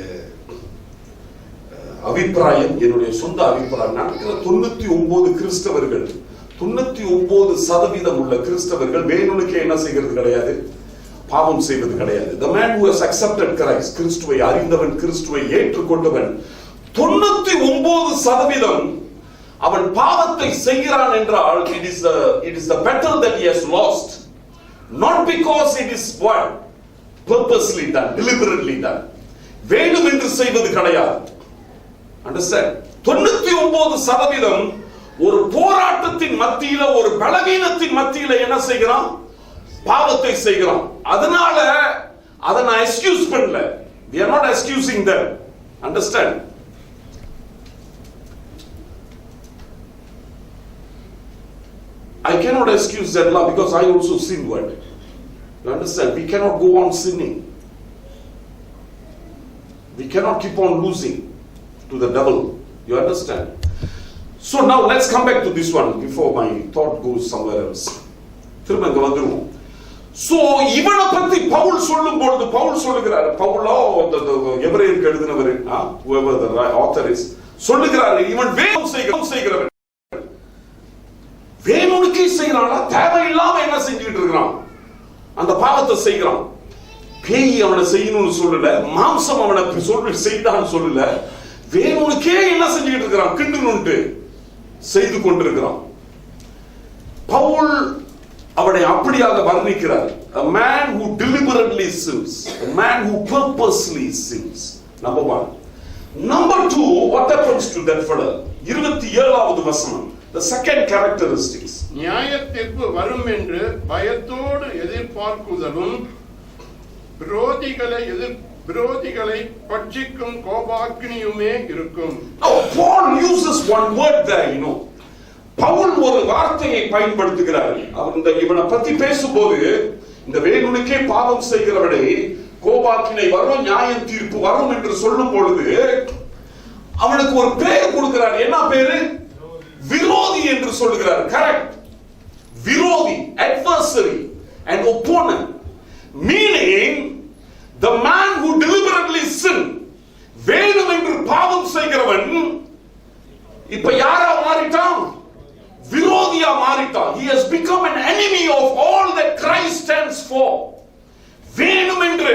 அபிப்பிராயம், என்னுடைய சொந்த அபிப்பிராயம், நடக்கிற 99 கிறிஸ்தவர்கள், 99% உள்ள கிறிஸ்தவர்கள் வேணுனுக்கே என்ன செய்கிறது கிடையாது? பாவம் செய்வது கிடையாது. The man who has accepted Christ, கிறிஸ்துவை அறிந்தவன், கிறிஸ்துவை ஏற்றுக்கொண்டவன், 99% அவன் பாவத்தை செய்கிறான் என்றால் it is the battle that he has lost, not because it is what purposely done, deliberately done. வேணும் என்று செய்வது கிடையாது. Understand? 99% ஒரு போராட்டத்தின் மத்தியில, ஒரு பலவீனத்தின் மத்தியில என்ன செய்கிறான்? பாவத்தை செய்கிறான். அதனால அதை நான் எக்ஸ்கியூஸ் பண்ணல. We are not excusing them. Understand? I cannot excuse that law because I also sin what? You understand? We cannot go on sinning. We cannot keep on losing to the devil. You understand? So now let's come back to this one before my thought goes somewhere else. திரும்ப இங்க வந்துருவோம். So இவனை பத்தி பவுல் சொல்லும் பொழுது பவுல் சொல்லுகிறார், பவுலோ எபிரேயருக்கு எழுதினவர், whoever the author is, சொல்லுகிறார், இவன் வேணும் செய்கிறவன். வேணுனுக்கே செய்யறானா? தேவையில்லாம என்ன செஞ்சுட்டு இருக்கிறான்? அந்த பாவத்தை செய்கிறான். பேய் அவனை செய்யணும்னு சொல்லல, மாம்சம் அவனை செய்தான்னு சொல்லல, வேணுனுக்கே என்ன செஞ்சுட்டு இருக்கிறான்? கிண்டுனுட்டு செய்து கொண்டிருக்கிறான். பவுல் அவனை அப்படியாக வர்ணிக்கிறார். A man who deliberately sins, a man who purposely sins. Number 1. Number 2, what happens to that fellow? 27வது வசனம். The second characteristics. நியாயத்தீர்ப்பு வரும் என்று பயத்தோடு எதிர்பார்க்குதலும், விரோதிகளை பட்சிக்கும் கோபாக்னியுமே இருக்கும். Now Paul uses one word there, you know. Pavul ஒரு வார்த்தையை பயன்படுத்துகிறார். அவர் இவனை பத்தி பேசும்போது, இந்த வேணுனுக்கே பாவம் செய்கிறவனை கோபாக்கினை வரும், நியாயம் தீர்ப்பு வரும் என்று சொல்லும் பொழுது அவனுக்கு ஒரு பெயர் கொடுக்கிறார். என்ன பேரு? விரோதி என்று சொல்லுகிறார். கரெக்ட். விரோதி, adversary and opponent, meaning the man who deliberately sin, வேணும் என்று பாவம் செய்கிறவன் இப்ப யாரா மாறிட்டான்? விரோதியா மாறிட்டான். He has become an enemy of all that Christ stands for. வேணும் என்று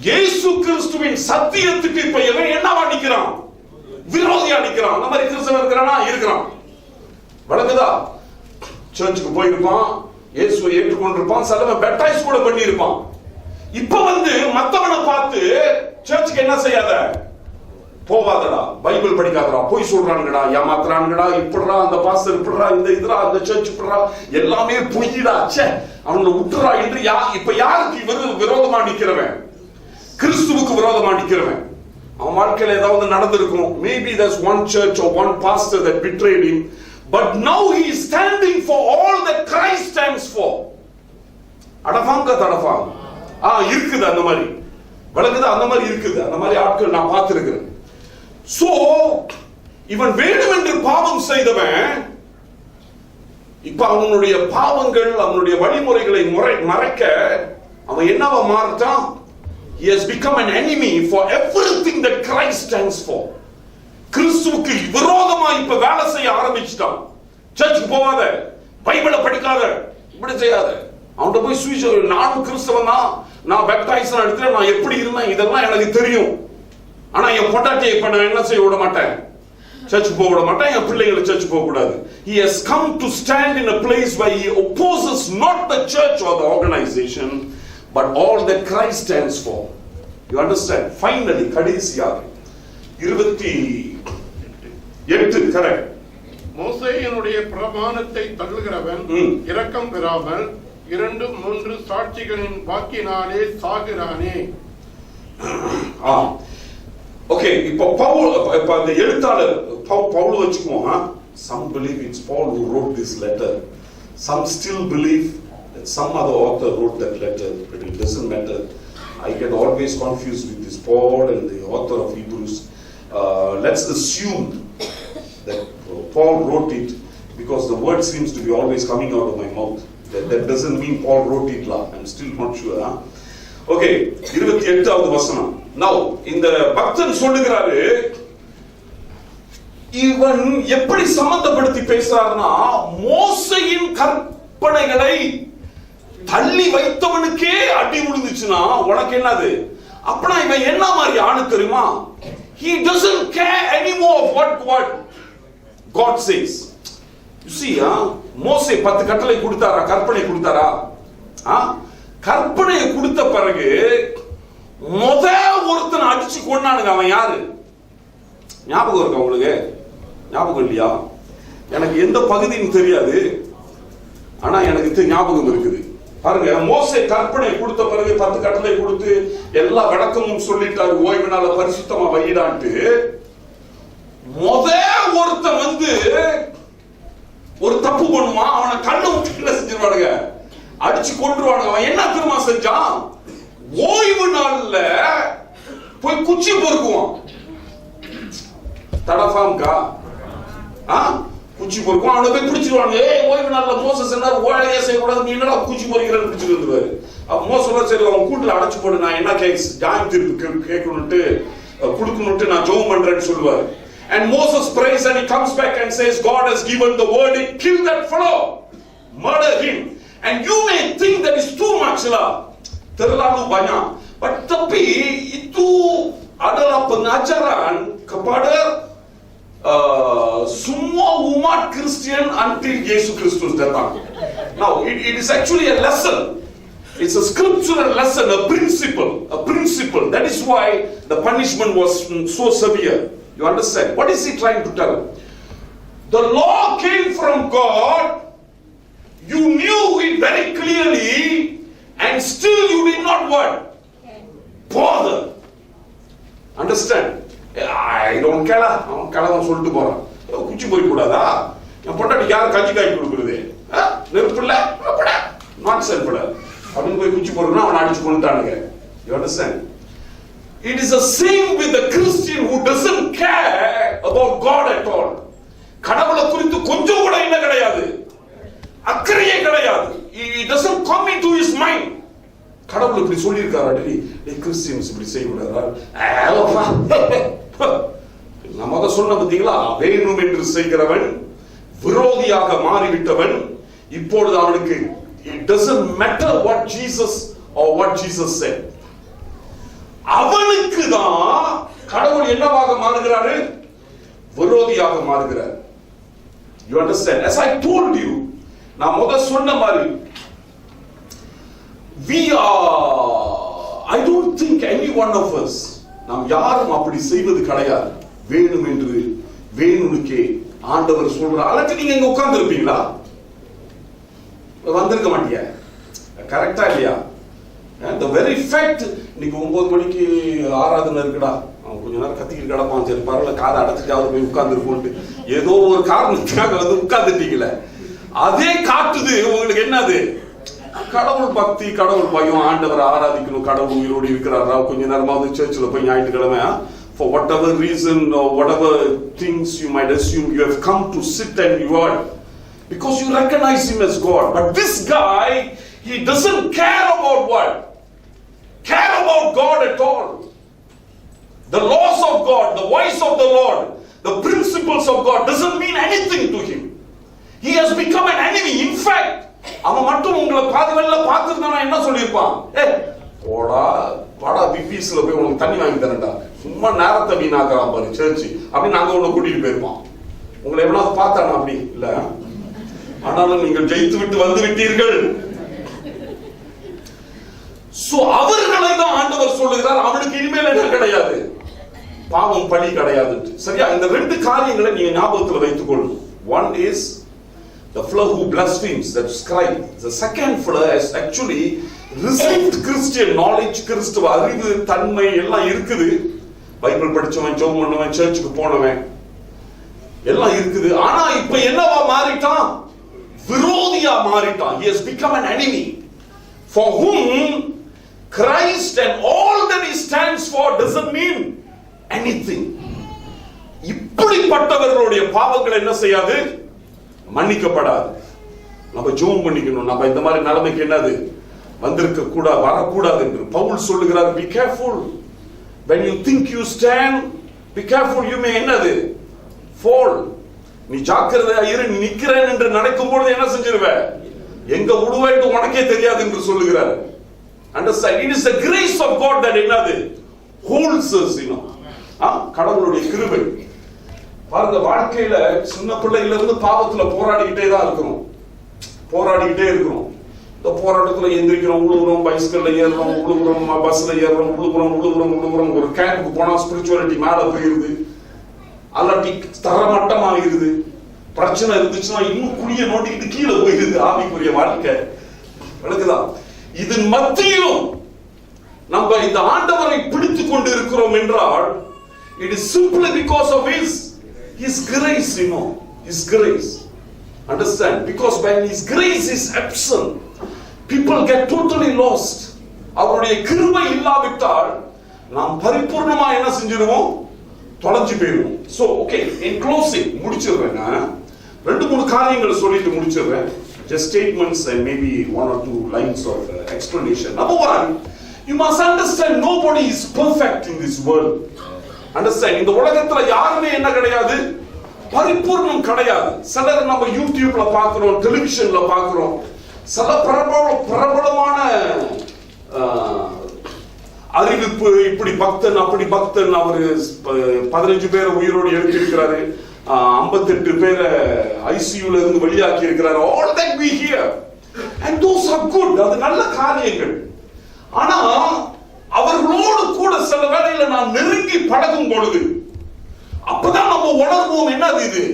இயேசு கிறிஸ்துவின் சத்தியத்துக்கு இப்ப இவன் என்னவா நிக்கிறான்? விரோதியா நிக்கிறான். அந்த மாதிரி கிறிஸ்தவன் இருக்கிறானா? இருக்கிறான். வழங்குதா? சர்ச்சுக்கு போயிருப்பான், இயேசுவை ஏற்றுக்கொண்டிருப்பான், சிலவன் பேப்டைஸ் கூட பண்ணி இருப்பான். இப்ப மத்தவனை பார்த்து சர்ச்சுக்கு என்ன செய்யாத, போவாதடா, பைபிள் படிக்காதடா, போய் சொல்றானுங்கடா, ஏமாத்துறானுங்கடா, இப்படிடா, அந்த பாஸ்டர் இப்படிடா, இந்த இதுடா, அந்த சர்ச் இப்படிடா, எல்லாமே பொய்டா, ச்சே அவங்களை விட்டுறா என்று இப்ப யாருக்கு விரோதமா நிக்கிறவன்? கிறிஸ்துவுக்கு விரோதமா நிக்கிறவன். அவன் வாழ்க்கையில ஏதாவது நடந்திருக்கும். Maybe there's one church or one pastor that betrayed him, but now he is standing for all that Christ stands for. அடஃபாங்க தடஃபாங்க இருக்குது. அந்த மாதிரி வழங்குது. அந்த மாதிரி இருக்குது. அந்த மாதிரி ஆட்கள் நான் பார்த்திருக்கிறேன். சோ இவன் வேணும் என்று பாவம் செய்தவன் இப்ப அவனுடைய பாவங்கள், அவனுடைய வழிமுறைகளை மறைக்க அவன் என்னவா மாறிட்டான்? He has become an enemy for everything that Christ stands for. கிறிஸ்துவுக்கு விரோதமா இப்ப வேலை செய்ய ஆரம்பிச்சிட்டான். சர்ச்சுக்கு போகாத, பைபிளை படிக்காத, இப்படி செய்யாத. அவன்கிட்ட போய் சுவிசேஷம், நானும் கிறிஸ்தவன் தான், நான் பேப்டைஸ் எடுத்துறேன், நான் எப்படி இருந்தேன் இதெல்லாம் எனக்கு தெரியும், ஆனா என் பொட்டாட்டியை இப்ப நான் என்ன செய்ய விட மாட்டேன், சர்ச் போக விட மாட்டான், என் பிள்ளைகளை சர்ச் போக கூடாது. He has come to stand in a place where he opposes not the church or the organization, but all that Christ stands for. You understand? Finally, கடைசியாக 28 correct. மோசேயினுடைய பிரமாணத்தை தள்ளுகிறவன் இரக்கம் பெறாமல் 2-3 சாட்சிகளின் வாக்கினாலே சாகிறானே. ஓகே, இப்போ பவுல், இப்போ அந்த எழுத்தாளர் பவுல் வச்சுக்குவோம். Some believe it's Paul who wrote this letter. Some still believe that some other author wrote that letter, but it doesn't matter. I get always confused with this Paul and the author of Hebrews. Let's assume that Paul wrote it because the word seems to be always coming out of my mouth. That doesn't mean Paul wrote it lah. I'm still not sure. Okay, 28வது வசனம். Now, இந்த பக்தன் சொல்லுகிறாரு, இவன் எப்படி சம்பந்தப்படுத்தி பேசுறாருன்னா, மோசேயின் கற்பனைகளை தள்ளி வைத்தவனுக்கே அடி விழுந்துச்சுன்னா உனக்கு என்னது? அப்பனா இவன் என்ன மாதிரி ஆளு தெரியுமா? He doesn't care anymore of what God says. You see, மோசே 10 கட்டளை கொடுத்தாரா, கற்பனை கொடுத்தாரா? கற்பனையை கொடுத்த பிறகு ஒருத்தனை அடிச்சு கொண்டானுங்க. அவன் யாரு? ஞாபகம் இருக்கா உங்களுக்கு? ஞாபகம் இல்லையா? எனக்கு எந்த பகுதின்னு தெரியாது, ஆனா எனக்கு ஞாபகம் இருக்குது. பாருங்க, மோசே கற்பனை கொடுத்த பிறகு 10 கட்டளை கொடுத்து எல்லா விளக்கமும் சொல்லிட்டாரு, ஓய்வு நாள பரிசுத்தமா வையிடான்ட்டு. ஒருத்தன் வந்து ஒரு தப்பு பண்ணுவான், அவனை கண்ணை விட்டு என்ன செஞ்சிருவானுங்க? அடிச்சு கொண்டுருவானுங்க. அவன் என்ன திரும்ப செஞ்சான்? ஓய்வு நாள்ல போய் குச்சி பொறுக்குவான். தடஃபாம்கா குச்சி பொறுக்குவான். அவனை போய் பிடிச்சிருவாங்க. ஓய்வு நாள்ல மோசஸ் என்ன ஓழையே செய்யக்கூடாது, நீ என்னடா குச்சி பொறிக்கிறன்னு பிடிச்சிட்டு வந்துருவாரு. அப்ப மோசம் சரி, அவன் கூட்டுல அடைச்சு போடு, நான் என்ன ஜாயின் தீர்ப்பு கேட்கணும்ட்டு கொடுக்கணும்ட்டு நான் ஜெபம் பண்றேன்னு சொல்லுவாரு. And Moses prays and he comes back and says, God has given the verdict, kill that fellow, murder him. And you may think that is too much lah. Terlalu banyak. But tapi itu adalah pengajaran kepada semua umat Kristian until Yesus Kristus datang. Now it is actually a lesson. It's a scriptural lesson, a principle. That is why the punishment was so severe. You understand? What is he trying to tell? The law came from God. You knew it very clearly, and still you did not what? Bother. Understand? I don't care. அவன் கலவன் சொல்லிட்டு போறான். குச்சி போய் கூடாதா? என் பொண்டாட்டி யார் கஞ்சி காய் கொடுக்குறது? நெருப்பு இல்ல, நாட் செல்ஃபுல அப்படின்னு போய் குச்சி போடுறா, அவன் அடிச்சு கொண்டுட்டானுங்க. You understand? It is the same with the Christian who doesn't care about God at all. கடவுளை குறித்து கொஞ்சம் கூட என்ன கிடையாது, அக்கறையே கிடையாது. He doesn't come into his mind. கடவுள் இப்படி சொல்லி இருக்காரு, கிறிஸ்டியன்ஸ் இப்படி செய்யக்கூடாதா? நம்ம அதை சொன்ன பார்த்தீங்களா? வேணும் என்று செய்கிறவன் விரோதியாக மாறிவிட்டவன். இப்பொழுது அவனுக்கு it doesn't matter what Jesus or what Jesus said. அவனுக்கு தான் கடவுள் என்னவாக மாறுகிறாரு? விரோதியாக மாறுகிறார். You understand? As I told you, நான் முதல்ல சொன்ன மாதிரி, I don't think any one of us, நாம் யாரும் அப்படி செய்வது கிடையாது. வேணும் என்று வேணும்னுக்கே ஆண்டவர் சொல்றார். அல்லது நீங்க இங்க உட்கார்ந்து இருப்பீங்களா? வந்திருக்க மாட்டியா? கரெக்டா இல்லையா? The very fact, இன்னைக்கு 9 மணிக்கு ஆராதனை இருக்குடா, அவன் கொஞ்ச நேரம் கத்திக்கிட்டு கிடப்பான், சரி பரவாயில்ல காதை அடைச்சிட்டு அவர் போய் உட்கார்ந்து இருப்போம்ட்டு ஏதோ ஒரு காரணத்துக்காக வந்து உட்கார்ந்துட்டீங்களே, அதே காட்டுது உங்களுக்கு என்னது? கடவுள் பக்தி, கடவுள் பயம், ஆண்டவர் ஆராதிக்கணும், கடவுள் உயிரோடு இருக்கிறாரா, கொஞ்ச நேரமா வந்து சர்ச்சில் போய் ஞாயிற்றுக்கிழமை for whatever reason or whatever things you might assume, you have come to sit and you are, because you recognize him as God. But this guy, he doesn't care about what? Care about God at all. The laws of God, the voice of the Lord, the principles of God doesn't mean anything to him. He has become an enemy. In fact, அவன் மட்டும் உங்களை பாதுகால பார்த்துருந்தானா என்ன சொல்லியிருப்பான்? போடா வாடா பிபிஎஸ்ல போய் உனக்கு தண்ணி வாங்கி தரேன்டா, சும்மா சும்மா நேரத்தை வீணாக்கலாம் பாரு சர்ச் அப்படி நாங்க உன்னை கூட்டிட்டு போயிருப்போம். உங்களை எவனாவது பார்த்தானா? அப்படி இல்ல. ஆனாலும் நீங்கள் ஜெயித்து விட்டு வந்து விட்டீர்கள். அவர்களை தான் ஆண்டவர் சொல்லுகிறார், அவனுக்கு இனிமேல் என்ன கிடையாது, பாவம் பழி கிடையாது. சரியா? இந்த ரெண்டு காரியங்களை நீங்க ஞாபகத்தில் வைத்துக் கொள்ளும். One is the fellow who blasphemes, that scribe. The second fellow has actually received Christian knowledge, கிறிஸ்துவ அறிவு தன்மை எல்லாம் இருக்குது. பைபிள் படிச்சவன், ஜெபம் பண்ணவன், சர்ச்சுக்கு போனவன் எல்லாம் இருக்குது. ஆனா இப்ப என்னவா மாறிட்டான்? விரோதியா மாறிட்டான். He has become an enemy for whom Christ and all that he stands for doesn't mean anything. இப்படிப்பட்டவர்களுடைய பாவங்கள் என்ன செய்யாது? மன்னிக்கப்படாது. நம்ம ஜெபம் பண்ணிக்கணும். நம்ம இந்த மாதிரி நிலைமைக்கு என்னது வந்திருக்க கூடாது, வரக்கூடாது என்று பவுல் சொல்லுகிறார். Be careful when you think you stand, be careful you may என்னது fall. நீ ஜாக்கிரதையா இரு. நீ நிக்கிறேன் என்று நடக்கும் பொழுது என்ன செஞ்சிருவ? எங்க விடுவேன்னு உனக்கே தெரியாது என்று சொல்லுகிறார். Understand? It is the grace of God that என்னது holds us, you know. கடவுளுடைய கிருபை. பாருங்க, வாழ்க்கையில சின்ன பிள்ளையில இருந்து பாவத்துல போராடிக்கிட்டே தான் இருக்கிறோம். இந்த போராட்டத்துல எந்திரிக்கிறோம், உழுவுறோம், பைஸ்கல்ல ஏறுறோம், உழுவுறோம், பஸ்ல ஏறுறோம், உழுவுறோம். ஒரு கேம்புக்கு போனா ஸ்பிரிச்சுவாலிட்டி மேல போயிருது, அல்லாட்டி தரமட்டமாகிருது. பிரச்சனை இருந்துச்சுன்னா இன்னும் குடிய நோண்டிக்கிட்டு கீழே போயிருது ஆவிக்குரிய வாழ்க்கை. விளக்குதான்? இதன் மத்தியிலும் நம்ம இந்த ஆண்டவரை பிடித்துக் கொண்டு இருக்கிறோம் என்றால் it is simply because of his grace, you know, his grace. Understand? Because when his grace is absent, people get totally lost. அவருடைய கிருபை இல்லாவிட்டால் நாம் பரிபூர்ணமா என்ன செஞ்சிருவோம்? தொலைஞ்சு போயிடுவோம். So okay, in closing முடிச்சிடுறேன். ரெண்டு மூணு காரியங்களை சொல்லிட்டு முடிச்சிடுறேன். Just statements and maybe one or two lines of explanation. Number one, you must understand nobody is perfect in this world. Understand? இந்த உலகத்துல யாருமே என்ன கிடையாது, பரிபூர்ணம் கிடையாது. சிலர் நம்ம யூடியூப்ல பாக்குறோம், டெலிவிஷன்ல பாக்குறோம், சில பிரபலமான அறிவிப்பு, இப்படி பக்தன் அப்படி பக்தன், அவரு 15 பேரை உயிரோடு எழுப்பியிருக்கிறாரு, 58 பேரை ஐசியூல இருந்து வெளியாக்கி இருக்கிறாரு. All that we hear and those are good. அது நல்ல காரியங்கள். ஆனா அவர்களோடு கூட சில வேளையில நாம் நெருங்கி பழகும் பொழுது அப்பதான் நம்ம உணர்வோம், என்னது இது,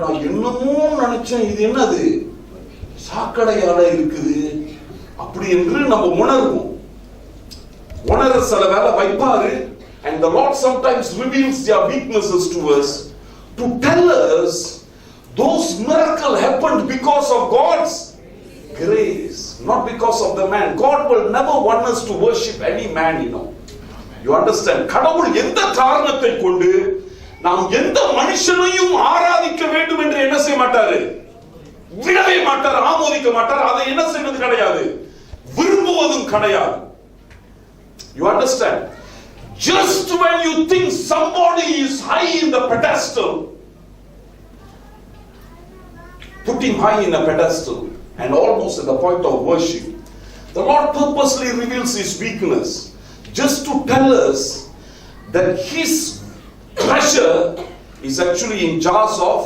நான் என்னமோ நினைச்சேன், இது என்னது சாக்கடையால இருக்குது அப்படி என்று நம்ம உணர்வோம். உணர சில வேலை வைப்பாரு. And the Lord sometimes reveals their weaknesses to us to tell us those miracles happened because of God's grace, not because of the man. God will never want us to worship any man, you know. You understand? கடவுள் எந்த காரணத்தை கொண்டு நாம் எந்த மனுஷனையும் ஆராதிக்க வேண்டும் என்று என்ன செய்ய மாட்டாரு? விடவே மாட்டார், ஆமோதிக்க மாட்டார். அதை என்ன செய்வது கிடையாது, விரும்புவதும் கிடையாது. You understand? Just when you think somebody is high in the pedestal, put him high in a pedestal and almost at the point of worship, the Lord purposely reveals his weakness just to tell us that his treasure is actually in jars of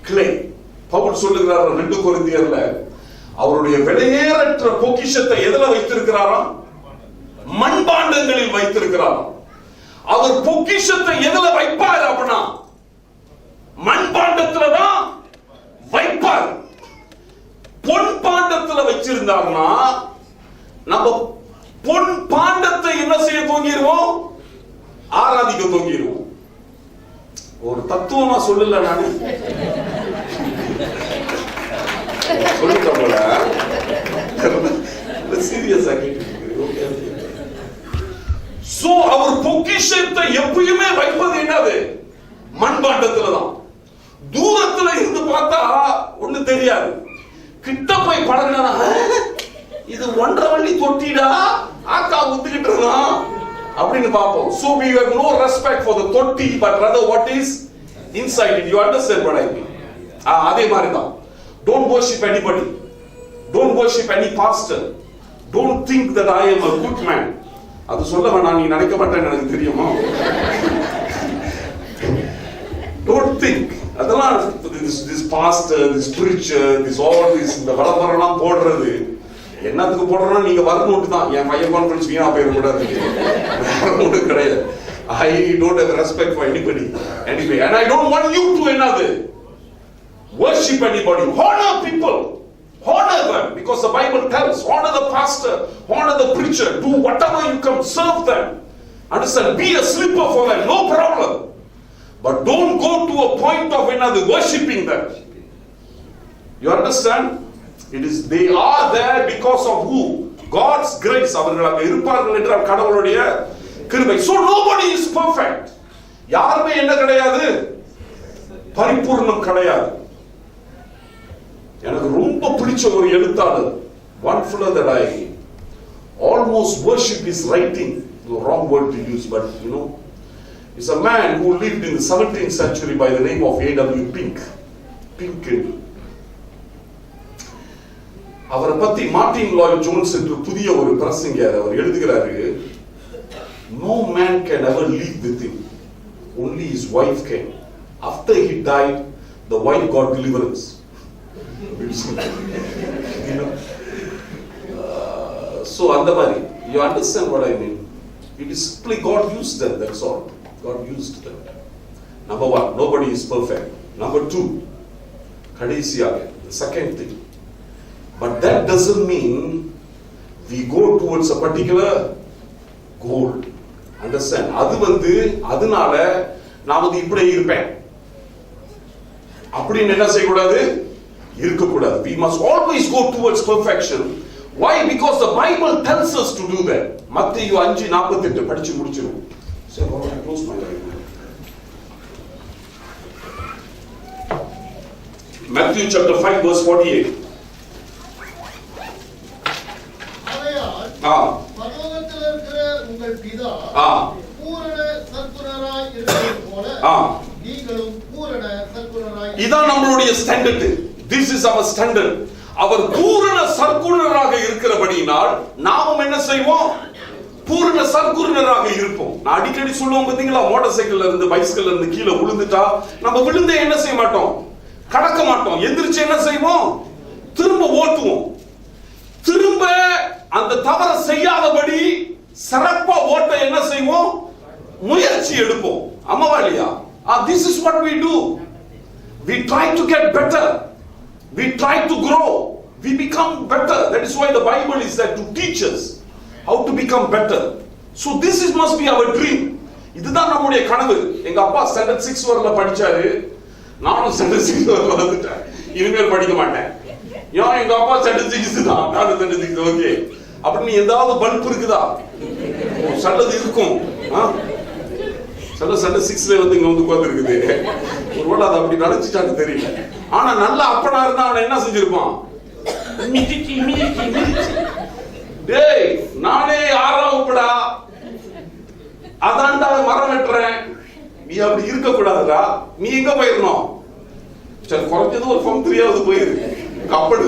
clay. Pavul சொல்லுகிறார் 2 கொரிந்தியர்ல, அவருடைய விலையேறற்ற பொக்கிஷத்தை எதுல வைத்திருக்கிறாராம்? மண்பாண்டங்களில் வைத்திருக்கிறாராம். அவர் பொக்கிஷத்தை எதுல வைப்பார் அப்படின்னா மண்பாண்டத்துல தான் வைப்பார். பொன் பாண்டத்துல வச்சிருந்தார்னா நம்ம பொன் பாண்டத்தை என்ன செய்ய தோங்கிடுவோம்? ஆராதிக்க தோங்கிடுவோம். ஒரு தத்துவமா சொல்லல, நானு சொல்லிட்டோம் போல சீரியஸா கேட்டு. சோ அவர் பொக்கிஷத்தை எப்பயுமே வைப்பது என்னது? மண்பாண்டத்துல தான். தூரத்துல இருந்து பார்த்தா ஒண்ணு தெரியாது, கிட்ட போய் பழகினா இது 1.5 வள்ளி தொட்டிடா, ஆக்கா ஊத்திக்கிட்டு இருந்தான் அப்படின்னு பார்ப்போம். So we have no respect for the தொட்டி, but rather what is inside it. You understand what I mean? அதே மாதிரி தான். Don't worship anybody. Don't worship any pastor. Don't think that I am a good man. அது சொல்ல வேணாம், நீ நினைக்க மாட்டேன்னு எனக்கு தெரியுமா? Don't think. அதெல்லாம் this pastor, this preacher, this all this இந்த வளபரலாம் போடுறது என்னத்துக்கு போடுறோம்னா நீங்க வரணும்னு தான். என் பையன் கான்ஃபரன்ஸ் வீணா போயிட கூடாது, ஒன்றும் கிடையாது. I don't have respect for anybody anyway, and I don't want you to another worship anybody. Honor people, honor them, because the Bible tells honor the pastor, honor the preacher, do whatever you can, serve them, understand, be a slipper for them, no problem. But don't go to a point of another worshipping them. You understand? It is, they are there because of who? God's grace. அவர்கள் அங்க இருப்பார்கள் என்றால் கடவுளுடைய கிருபை. So nobody is perfect. யாருமே என்ன கிடையாது, பரிபூர்ணம் கிடையாது. எனக்கு ரொம்ப பிடிச்ச ஒரு எழுத்தாளர், one fellow that I almost worship his writing, the wrong word to use, but you know, is a man who lived in the 17th century by the name of A.W. Pink. அவரை பத்தி மார்ட்டின் லாய்ட் ஜோன்ஸ் என்று புதிய ஒரு பிரசங்கர் அவர் எழுதுகிறாரு, no man can ever live with him, only his wife can. After he died, the wife got deliverance. You know, so அந்த மாதிரி, you understand what I mean? It is simply God used them, that's all. God used them. Number one, nobody is perfect. Number two, kadisiyaga, the second thing. But that doesn't mean we go towards a particular goal. Understand? அது வந்து அதனால நான் வந்து இப்படி இருப்பேன் அப்படின்னு என்ன செய்யக்கூடாது, இருக்கக்கூடாது. We must always go towards perfection. Why? Because the Bible tells us to do that. மத்தேயு 5:48 படிச்சு முடிச்சிரும். So I want to close my Bible. Matthew chapter 5 verse 48. பரலோகத்தில் இருக்கிற உங்கள் பிதா பூரண சத்குணராய் இருக்கிறது போல நீங்களும் பூரண சத்குணராய். இதான் நம்மளுடைய standard. This is our standard. அவர் பூரண சத்குணராக இருக்கிறபடியினால் நாமும் என்ன செய்வோம், பூரண சத்குணராக இருப்போம். நான் அடிக்கடி சொல்லுவோம் பாத்தீங்களா, மோட்டார் சைக்கிள்ல இருந்து பைசிக்கல்ல இருந்து கீழே விழுந்துட்டா நம்ம விழுந்தே என்ன செய்ய மாட்டோம், கடக்க மாட்டோம். எந்திரிச்சு என்ன செய்வோம், திரும்ப ஓட்டுவோம். திரும்ப அந்த தவற செய்யாதபடி சிறப்பா ஓட்ட என்ன செய்வோம், முயற்சி எடுப்போம். ஆமாவா இல்லையா? This is what we do. We try to get better. We try to grow. We become better. That is why the Bible is there to teach us how to become better. So this is must be our dream. இதுதான் நம்முடைய கனவு. எங்க அப்பா ஸ்டாண்டர்ட் 6 வரல படிச்சாரு, நானும் ஸ்டாண்டர்ட் 6 வரல வந்துட்டேன். இனிமேல் படிக்க மாட்டேன். ஏன் எங்க அப்பா ஸ்டாண்டர்ட் 6 தான், நானும் ஸ்டாண்டர்ட் 6. ஓகே, அப்படி நீ ஏதாவது பல்ப் இருக்குதா? ஸ்டாண்டர்ட் இருக்கும். ஸ்டாண்டர்ட் 6ல வந்து இங்க வந்து உட்கார்ந்து இருக்குது. ஒருவேளை அது அப்படி நினைச்சிட்டான்னு தெரியல. ஆனா நல்ல அப்பனா இருந்தா அவன் என்ன செஞ்சிருப்பான், டேய் நானே 6ஆம் வகுப்புடா, அதான்டா மரம் வெட்டுறேன், நீ அப்படி இருக்க கூடாதுடா. நீ எங்க போயிடணும், சரி குறைஞ்சது ஒரு ஃபார்ம் 3ஆவது போயிரு. அப்படி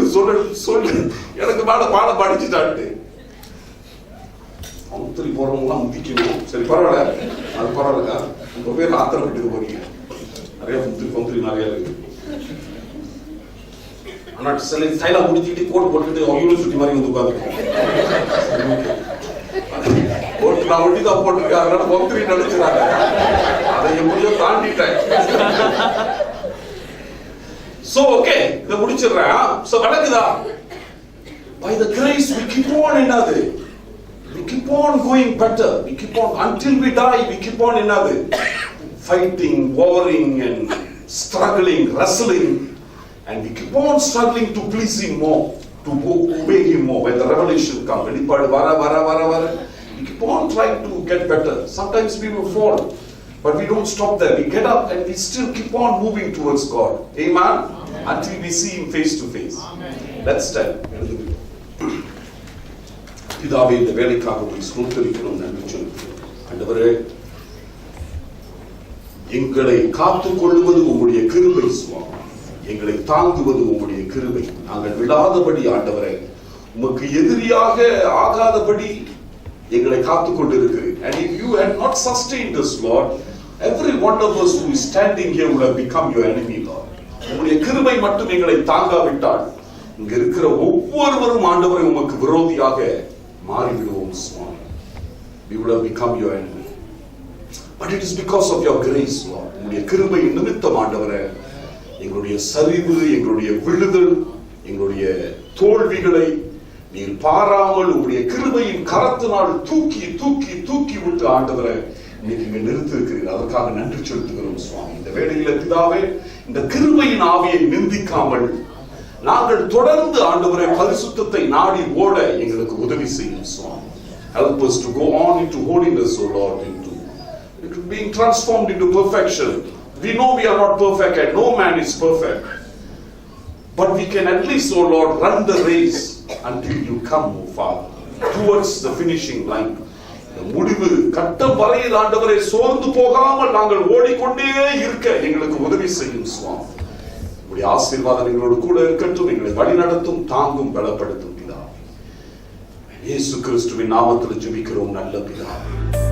சொல்லு எனக்கு பாடம் படிச்சுட்டாட்டு. ஃபார்ம் 3 போறவங்களாம் முதிக்கணும். சரி பரவாயில்ல, அது பரவாயில்ல. உங்க பேர் ஆத்திரம் விட்டுக்கு போறீங்க, நிறைய ஃபார்ம் 3 நிறைய இருக்கு. ஆனா சில ஸ்டைலா முடிச்சுட்டு கோட் போட்டுட்டு யூனிவர்சிட்டி மாதிரி வந்து உட்காந்துருக்கோம். நான் ஒட்டி தான் போட்டிருக்கேன், அதனால ஃபார்ம் 3 நினைச்சுறாங்க. அதை எப்படியோ தாண்டிட்டேன். So okay, இத முடிச்சிடுறேன். So வணக்குதா, by the grace we keep on another, we keep on going better, we keep on until we die, we keep on another fighting, warring and struggling, wrestling, and we keep on struggling to please him more, to obey him more. When the revelation comes, வெளிப்பாடு வர we keep on trying to get better. Sometimes we will fall, but we don't stop there. We get up and we still keep on moving towards God. Amen. Until we see him face to face. Let's stand. பிதாவே, இந்த வேலைக்காக உம்மை ஸ்தோத்திரிக்கிறோம், நன்றி சொல்லுகிறோம். ஆண்டவரே, எங்களை காத்துக் கொள்வது உம்முடைய கிருபை சுவாமி, எங்களை தாங்குவது உம்முடைய கிருபை. நாங்கள் விழாதபடி ஆண்டவரே, உமக்கு எதிரியாக ஆகாதபடி எங்களை காத்துக் கொண்டிருக்கிறீர். And if you had not sustained us, Lord, every one of us who is standing here would have become your enemy, Lord. உங்களுடைய கிருபை மட்டும் எங்களை தாங்காவிட்டால் இங்க இருக்கிற ஒவ்வொருவரும் ஆண்டவரை உமக்கு விரோதியாக மாறிவிடுவோம் சுவாமி. We would have become your enemy. But it is because of your grace, Lord. உங்களுடைய கிருபை நிமித்தம் ஆண்டவரே எங்களுடைய சரிவு, எங்களுடைய விழுதல், எங்களுடைய தோல்விகளை நீர் பாராமல் உங்களுடைய கிருபையின் கரத்தினால் தூக்கி தூக்கி தூக்கி விட்டு ஆண்டவரை இன்னைக்கு இங்க நிறுத்திருக்கிறீர்கள். அதற்காக நன்றி செலுத்துகிறோம் சுவாமி. இந்த வேளையில பிதாவே, இந்த கிருபையின் ஆவியை நிந்திக்காமல் நாங்கள் தொடர்ந்து ஆண்டவரை பரிசுத்தத்தை நாடி ஓட எங்களுக்கு உதவி செய்யும் சுவாமி. Help us to go on into holiness, O Lord, into being transformed into perfection. We know we are not perfect and no man is perfect. But we can at least, O Lord, run the race until you come, O Father, towards the finishing line. முடிவு கட்டம் வரையில் ஆண்டவரை சோர்ந்து போகாமல் நாங்கள் ஓடிக்கொண்டே இருக்க எங்களுக்கு உதவி செய்யும் சுவாமி. உங்களுடைய ஆசீர்வாதம் எங்களோடு கூட இருக்கட்டும். எங்களை வழி நடத்தும், தாங்கும், பலப்படுத்தும் பிதாவே. இயேசு கிறிஸ்துவின் நாமத்தில் ஜெபிக்கிறோம் நல்ல பிதாவே.